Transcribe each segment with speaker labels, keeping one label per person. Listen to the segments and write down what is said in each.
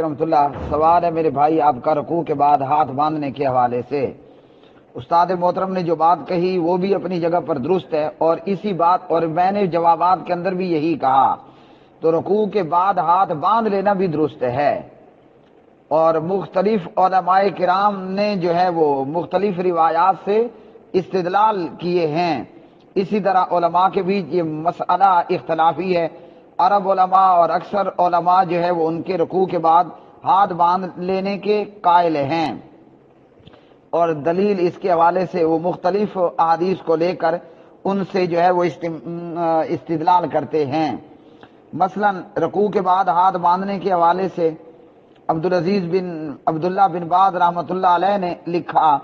Speaker 1: رحمۃ اللہ، سوال ہے میرے بھائی آپ کا رکوع کے بعد ہاتھ باندھنے کے حوالے سے۔ استاد محترم نے جو بات کہی وہ بھی اپنی جگہ پر درست ہے، اور اسی بات اور میں نے جوابات کے اندر بھی یہی کہا، تو رکوع کے بعد ہاتھ باندھ لینا بھی درست ہے۔ اور مختلف علماء کرام نے جو ہے وہ مختلف روایات سے استدلال کیے ہیں۔ اسی طرح علماء کے بیچ یہ مسئلہ اختلافی ہے۔ عرب علماء اور اکثر علماء جو ہے وہ ان کے رکوع کے بعد ہاتھ باندھ لینے کے قائل ہیں، اور دلیل اس کے حوالے سے وہ مختلف احادیث کو لے کر ان سے جو ہے وہ استدلال کرتے ہیں۔ مثلا رکوع کے بعد ہاتھ باندھنے کے حوالے سے عبداللہ بن باز رحمۃ اللہ علیہ نے لکھا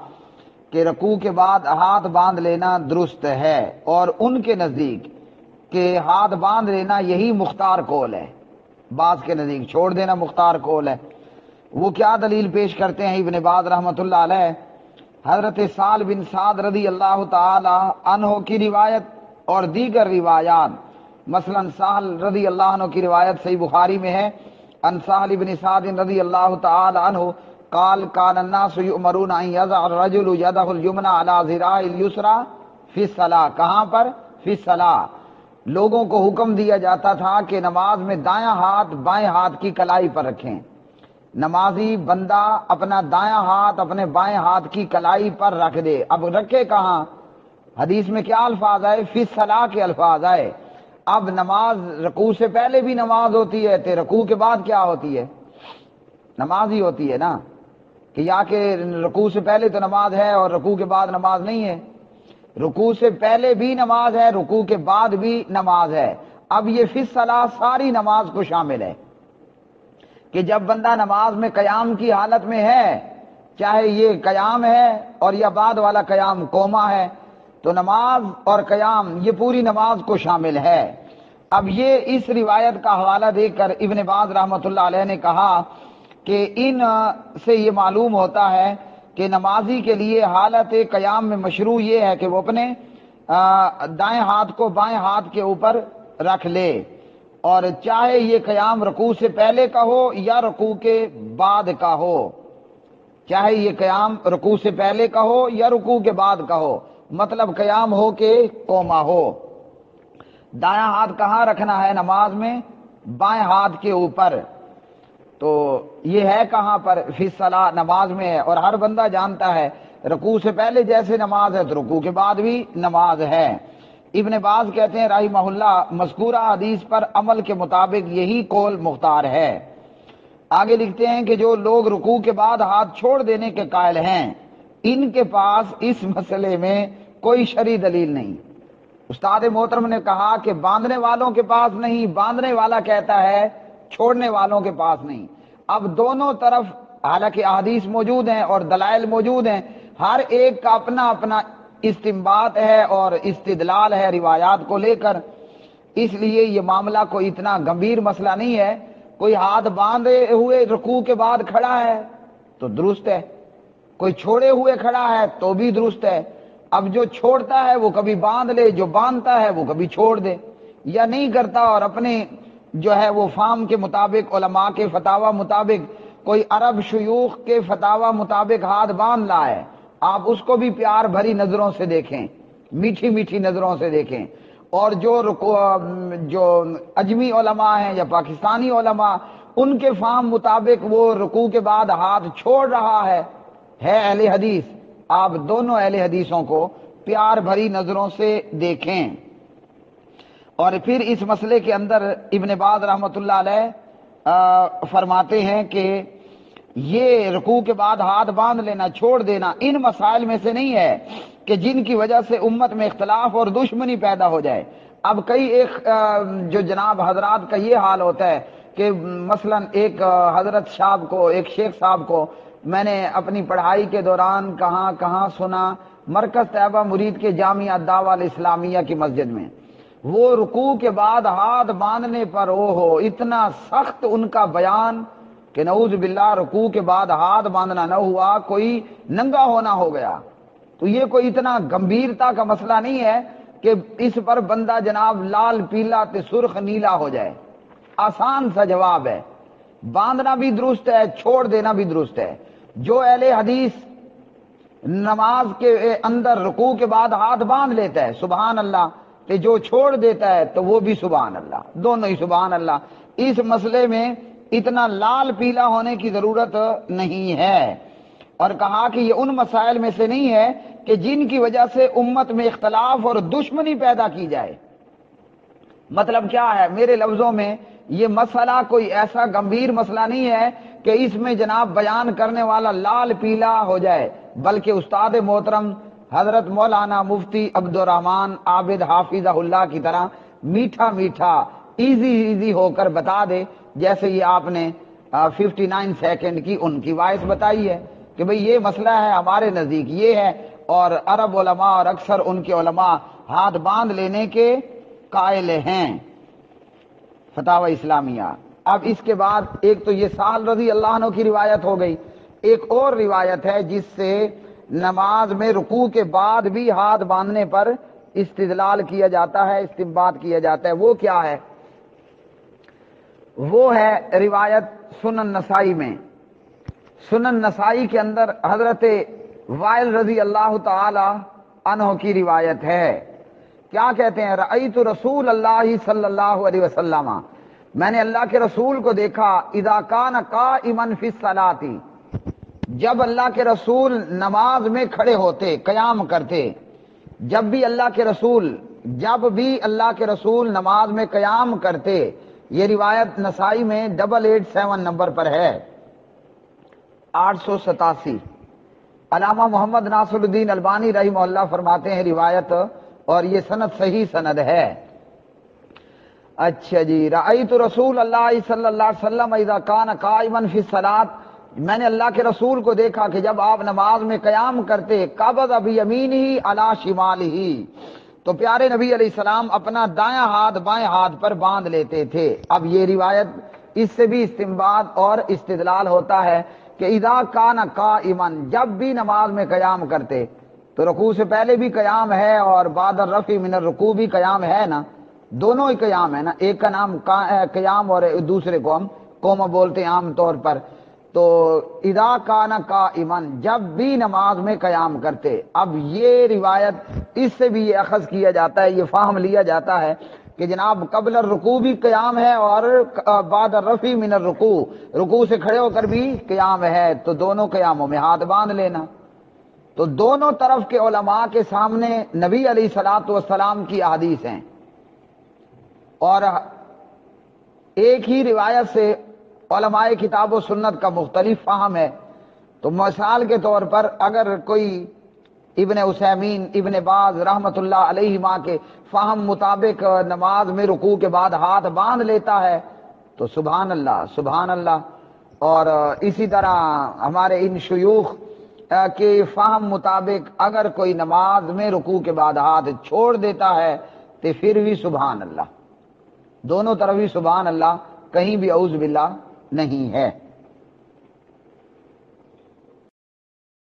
Speaker 1: کہ رکوع کے بعد ہاتھ باندھ لینا درست ہے، اور ان کے نزدیک کہ ہاتھ باندھ لینا یہی مختار قول ہے، بعض کے نزدیک چھوڑ دینا مختار قول ہے۔ وہ کیا دلیل پیش کرتے ہیں ابن باز رحمۃ اللہ علیہ؟ حضرت سال بن سعد رضی اللہ تعالی عنہ کی روایت اور دیگر روایات، مثلا سال رضی اللہ عنہ کی روایت صحیح بخاری میں ہے، ان سہل بن سعد رضی اللہ تعالی عنہ قال کان الناس یؤمرون ان یضع الرجل یدہ الیمنی علی ذراع الیسری فی الصلاۃ۔ کہاں پر؟ فی الصلاۃ۔ لوگوں کو حکم دیا جاتا تھا کہ نماز میں دایاں ہاتھ بائیں ہاتھ کی کلائی پر رکھیں۔ نمازی بندہ اپنا دایاں ہاتھ اپنے بائیں ہاتھ کی کلائی پر رکھ دے۔ اب رکھے کہاں؟ حدیث میں کیا الفاظ آئے؟ فی الصلاۃ کے الفاظ آئے۔ اب نماز رکوع سے پہلے بھی نماز ہوتی ہے، تو رکوع کے بعد کیا ہوتی ہے؟ نماز ہی ہوتی ہے نا، کہ یا کہ رکوع سے پہلے تو نماز ہے اور رکوع کے بعد نماز نہیں ہے۔ رکوع سے پہلے بھی نماز ہے، رکوع کے بعد بھی نماز ہے۔ اب یہ فی الصلاۃ ساری نماز کو شامل ہے، کہ جب بندہ نماز میں قیام کی حالت میں ہے، چاہے یہ قیام ہے اور یا بعد والا قیام قوما ہے، تو نماز اور قیام یہ پوری نماز کو شامل ہے۔ اب یہ اس روایت کا حوالہ دے کر ابن باز رحمۃ اللہ علیہ نے کہا کہ ان سے یہ معلوم ہوتا ہے کہ نمازی کے لیے حالت قیام میں مشروع یہ ہے کہ وہ اپنے دائیں ہاتھ کو بائیں ہاتھ کے اوپر رکھ لے، اور چاہے یہ قیام رکوع سے پہلے کا ہو یا رکوع کے بعد کا ہو، چاہے یہ قیام رکوع سے پہلے کا ہو یا رکوع کے بعد کا ہو، مطلب قیام ہو کہ قوما ہو۔ دایاں ہاتھ کہاں رکھنا ہے نماز میں؟ بائیں ہاتھ کے اوپر۔ تو یہ ہے کہاں پر؟ فی الصلاۃ، نماز میں ہے، اور ہر بندہ جانتا ہے رکوع سے پہلے جیسے نماز ہے تو رکوع کے بعد بھی نماز ہے۔ ابن باز کہتے ہیں رحمہ اللہ مذکورہ حدیث پر عمل کے مطابق یہی قول مختار ہے۔ آگے لکھتے ہیں کہ جو لوگ رکوع کے بعد ہاتھ چھوڑ دینے کے قائل ہیں، ان کے پاس اس مسئلے میں کوئی شرعی دلیل نہیں۔ استاد محترم نے کہا کہ باندھنے والوں کے پاس نہیں، باندھنے والا کہتا ہے چھوڑنے والوں کے پاس نہیں۔ اب دونوں طرف حالانکہ احادیث موجود ہیں اور دلائل موجود ہیں، ہر ایک کا اپنا اپنا استنباط ہے اور استدلال ہے روایات کو لے کر، اس لیے یہ معاملہ کوئی اتنا گمبھیر مسئلہ نہیں ہے۔ کوئی ہاتھ باندھے ہوئے رکوع کے بعد کھڑا ہے تو درست ہے، کوئی چھوڑے ہوئے کھڑا ہے تو بھی درست ہے۔ اب جو چھوڑتا ہے وہ کبھی باندھ لے، جو باندھتا ہے وہ کبھی چھوڑ دے یا نہیں کرتا، اور اپنے جو ہے وہ فہم کے مطابق علماء کے فتاوی مطابق کوئی عرب شیوخ کے فتاوی مطابق ہاتھ باندھ لا ہے، آپ اس کو بھی پیار بھری نظروں سے دیکھیں، میٹھی میٹھی نظروں سے دیکھیں۔ اور جو اجمی علماء ہیں یا پاکستانی علماء، ان کے فہم مطابق وہ رکوع کے بعد ہاتھ چھوڑ رہا ہے اہل حدیث، آپ دونوں اہل حدیثوں کو پیار بھری نظروں سے دیکھیں۔ اور پھر اس مسئلے کے اندر ابن باز رحمۃ اللہ علیہ فرماتے ہیں کہ یہ رکوع کے بعد ہاتھ باندھ لینا چھوڑ دینا ان مسائل میں سے نہیں ہے کہ جن کی وجہ سے امت میں اختلاف اور دشمنی پیدا ہو جائے۔ اب کئی ایک جو جناب حضرات کا یہ حال ہوتا ہے کہ مثلا ایک حضرت صاحب کو، ایک شیخ صاحب کو میں نے اپنی پڑھائی کے دوران کہاں سنا، مرکز طیبہ مرید کے جامعہ الدعوہ الاسلامیہ کی مسجد میں، وہ رکوع کے بعد ہاتھ باندھنے پر اتنا سخت ان کا بیان کہ نعوذ باللہ رکوع کے بعد ہاتھ باندھنا نہ ہوا، کوئی ننگا ہونا ہو گیا۔ تو یہ کوئی اتنا گمبھیرتا کا مسئلہ نہیں ہے کہ اس پر بندہ جناب لال پیلا تے سرخ نیلا ہو جائے، آسان سا جواب ہے باندھنا بھی درست ہے، چھوڑ دینا بھی درست ہے۔ جو اہل حدیث نماز کے اندر رکوع کے بعد ہاتھ باندھ لیتا ہے سبحان اللہ، تو جو چھوڑ دیتا ہے تو وہ بھی سبحان اللہ، دونوں ہی سبحان اللہ۔ اس مسئلے میں اتنا لال پیلا ہونے کی ضرورت نہیں ہے، اور کہا کہ یہ ان مسائل میں سے نہیں ہے کہ جن کی وجہ سے امت میں اختلاف اور دشمنی پیدا کی جائے۔ مطلب کیا ہے؟ میرے لفظوں میں یہ مسئلہ کوئی ایسا گمبھیر مسئلہ نہیں ہے کہ اس میں جناب بیان کرنے والا لال پیلا ہو جائے، بلکہ استاد محترم حضرت مولانا مفتی عبدالرحمن عابد حافظہ اللہ کی طرح میٹھا میٹھا ایزی ہو کر بتا دے، جیسے یہ آپ نے 59 سیکنڈ کی ان کی وائس بتائی ہے کہ بھئی یہ مسئلہ ہے ہمارے نزدیک یہ ہے، اور عرب علماء اور اکثر ان کے علماء ہاتھ باندھ لینے کے قائل ہیں۔ فتاوی اسلامیہ۔ اب اس کے بعد ایک تو یہ سہل رضی اللہ عنہ کی روایت ہو گئی، ایک اور روایت ہے جس سے نماز میں رکوع کے بعد بھی ہاتھ باندھنے پر استدلال کیا جاتا ہے، استنباط کیا جاتا ہے۔ وہ کیا ہے؟ وہ ہے روایت سنن نسائی میں۔ سنن نسائی کے اندر حضرت وائل رضی اللہ تعالی عنہ کی روایت ہے۔ کیا کہتے ہیں؟ رأیت رسول اللہ صلی اللہ علیہ وسلم، میں نے اللہ کے رسول کو دیکھا، اذا کان قائما فی الصلاۃ، جب اللہ کے رسول نماز میں کھڑے ہوتے، قیام کرتے، جب بھی اللہ کے رسول نماز میں قیام کرتے۔ یہ روایت نسائی میں 887 نمبر پر ہے، 887۔ علامہ محمد ناصر الدین البانی رحمہ اللہ فرماتے ہیں روایت اور یہ سند صحیح سند ہے۔ اچھا جی، رأیت رسول اللہ صلی اللہ علیہ وسلم اذا کان قائما فی الصلاۃ، میں نے اللہ کے رسول کو دیکھا کہ جب آپ نماز میں قیام کرتے، قبض بیمینہ علی شمالہ، تو پیارے نبی علیہ السلام اپنا دایاں ہاتھ بائیں ہاتھ پر باندھ لیتے تھے۔ اب یہ روایت اس سے بھی استنباط اور استدلال ہوتا ہے کہ اذا کان قائما، جب بھی نماز میں قیام کرتے، تو رکوع سے پہلے بھی قیام ہے اور بعد الرفع من الرکوع بھی قیام ہے نا، دونوں ہی قیام ہے نا، ایک کا نام قیام اور دوسرے کو ہم قوم بولتے ہیں عام طور پر۔ تو اذا کان قائما، جب بھی نماز میں قیام کرتے۔ اب یہ روایت اس سے بھی یہ اخذ کیا جاتا ہے، یہ فہم لیا جاتا ہے کہ جناب قبل الرکوع بھی قیام ہے اور بعد الرفع من الرکوع، رکوع سے کھڑے ہو کر بھی قیام ہے، تو دونوں قیاموں میں ہاتھ باندھ لینا۔ تو دونوں طرف کے علماء کے سامنے نبی علیہ الصلوۃ والسلام کی احادیث ہیں، اور ایک ہی روایت سے علماء کتاب و سنت کا مختلف فہم ہے۔ تو مثال کے طور پر اگر کوئی ابن عثیمین، ابن باز رحمت اللہ علیہما کے فہم مطابق نماز میں رکوع کے بعد ہاتھ باندھ لیتا ہے تو سبحان اللہ سبحان اللہ، اور اسی طرح ہمارے ان شیوخ کے فہم مطابق اگر کوئی نماز میں رکوع کے بعد ہاتھ چھوڑ دیتا ہے تو پھر بھی سبحان اللہ، دونوں طرف ہی سبحان اللہ، کہیں بھی اعوذ باللہ نہیں ہے۔